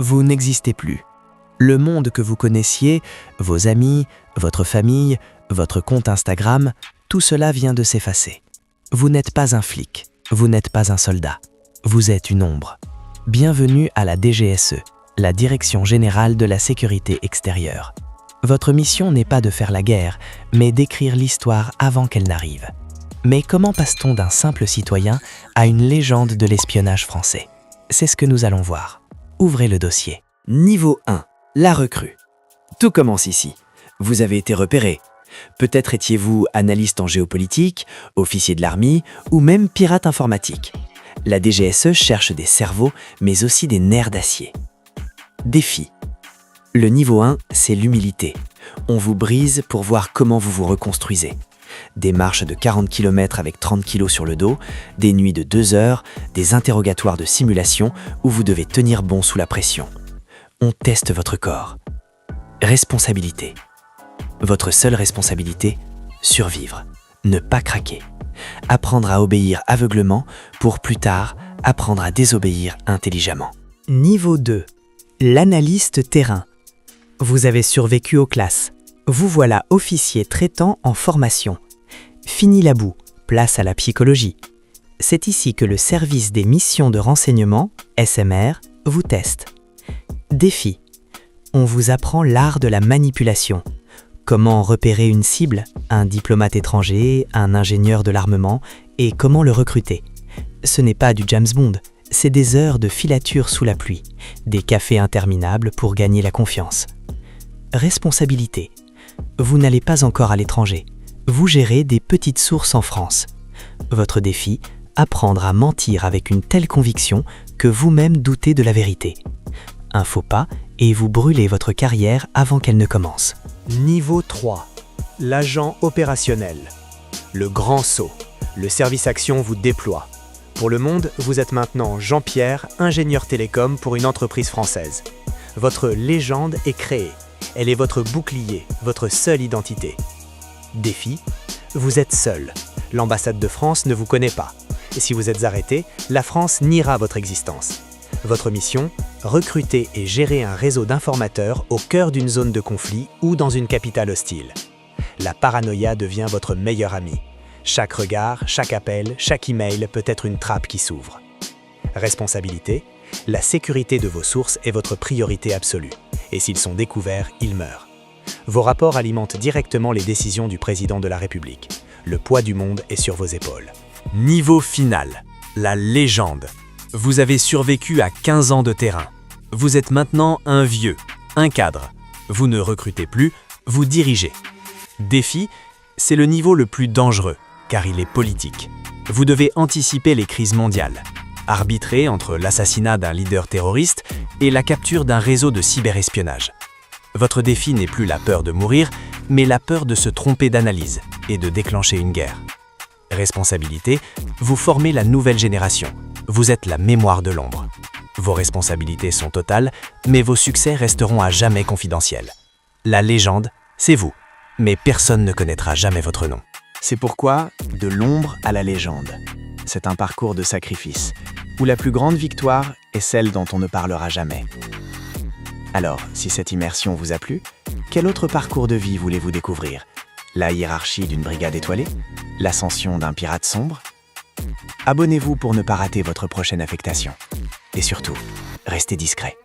Vous n'existez plus. Le monde que vous connaissiez, vos amis, votre famille, votre compte Instagram, tout cela vient de s'effacer. Vous n'êtes pas un flic, vous n'êtes pas un soldat, vous êtes une ombre. Bienvenue à la DGSE, la Direction Générale de la Sécurité Extérieure. Votre mission n'est pas de faire la guerre, mais d'écrire l'histoire avant qu'elle n'arrive. Mais comment passe-t-on d'un simple citoyen à une légende de l'espionnage français? C'est ce que nous allons voir. Ouvrez le dossier. Niveau 1. La recrue. Tout commence ici. Vous avez été repéré. Peut-être étiez-vous analyste en géopolitique, officier de l'armée ou même pirate informatique. La DGSE cherche des cerveaux, mais aussi des nerfs d'acier. Défi. Le niveau 1, c'est l'humilité. On vous brise pour voir comment vous vous reconstruisez. Des marches de 40 km avec 30 kg sur le dos, des nuits de 2 heures, des interrogatoires de simulation où vous devez tenir bon sous la pression. On teste votre corps. Responsabilité. Votre seule responsabilité, survivre, ne pas craquer. Apprendre à obéir aveuglement pour plus tard apprendre à désobéir intelligemment. Niveau 2. L'analyste terrain. Vous avez survécu aux classes. Vous voilà officier traitant en formation. Fini la boue, place à la psychologie. C'est ici que le service des missions de renseignement, SMR, vous teste. Défi. On vous apprend l'art de la manipulation. Comment repérer une cible, un diplomate étranger, un ingénieur de l'armement, et comment le recruter. Ce n'est pas du James Bond, c'est des heures de filature sous la pluie, des cafés interminables pour gagner la confiance. Responsabilité. Vous n'allez pas encore à l'étranger. Vous gérez des petites sources en France. Votre défi, apprendre à mentir avec une telle conviction que vous-même doutez de la vérité. Un faux pas et vous brûlez votre carrière avant qu'elle ne commence. Niveau 3. L'agent opérationnel. Le grand saut. Le service action vous déploie. Pour le monde, vous êtes maintenant Jean-Pierre, ingénieur télécom pour une entreprise française. Votre légende est créée. Elle est votre bouclier, votre seule identité. Défi, vous êtes seul. L'ambassade de France ne vous connaît pas. Et si vous êtes arrêté, la France niera votre existence. Votre mission, recruter et gérer un réseau d'informateurs au cœur d'une zone de conflit ou dans une capitale hostile. La paranoïa devient votre meilleur ami. Chaque regard, chaque appel, chaque email peut être une trappe qui s'ouvre. Responsabilité, la sécurité de vos sources est votre priorité absolue. Et s'ils sont découverts, ils meurent. Vos rapports alimentent directement les décisions du président de la République. Le poids du monde est sur vos épaules. Niveau final, la légende. Vous avez survécu à 15 ans de terrain. Vous êtes maintenant un vieux, un cadre. Vous ne recrutez plus, vous dirigez. Défi, c'est le niveau le plus dangereux, car il est politique. Vous devez anticiper les crises mondiales. Arbitrer entre l'assassinat d'un leader terroriste et la capture d'un réseau de cyberespionnage. Votre défi n'est plus la peur de mourir, mais la peur de se tromper d'analyse et de déclencher une guerre. Responsabilité, vous formez la nouvelle génération. Vous êtes la mémoire de l'ombre. Vos responsabilités sont totales, mais vos succès resteront à jamais confidentiels. La légende, c'est vous, mais personne ne connaîtra jamais votre nom. C'est pourquoi, de l'ombre à la légende. C'est un parcours de sacrifice, où la plus grande victoire est celle dont on ne parlera jamais. Alors, si cette immersion vous a plu, quel autre parcours de vie voulez-vous découvrir? La hiérarchie d'une brigade étoilée? L'ascension d'un pirate sombre? Abonnez-vous pour ne pas rater votre prochaine affectation. Et surtout, restez discret.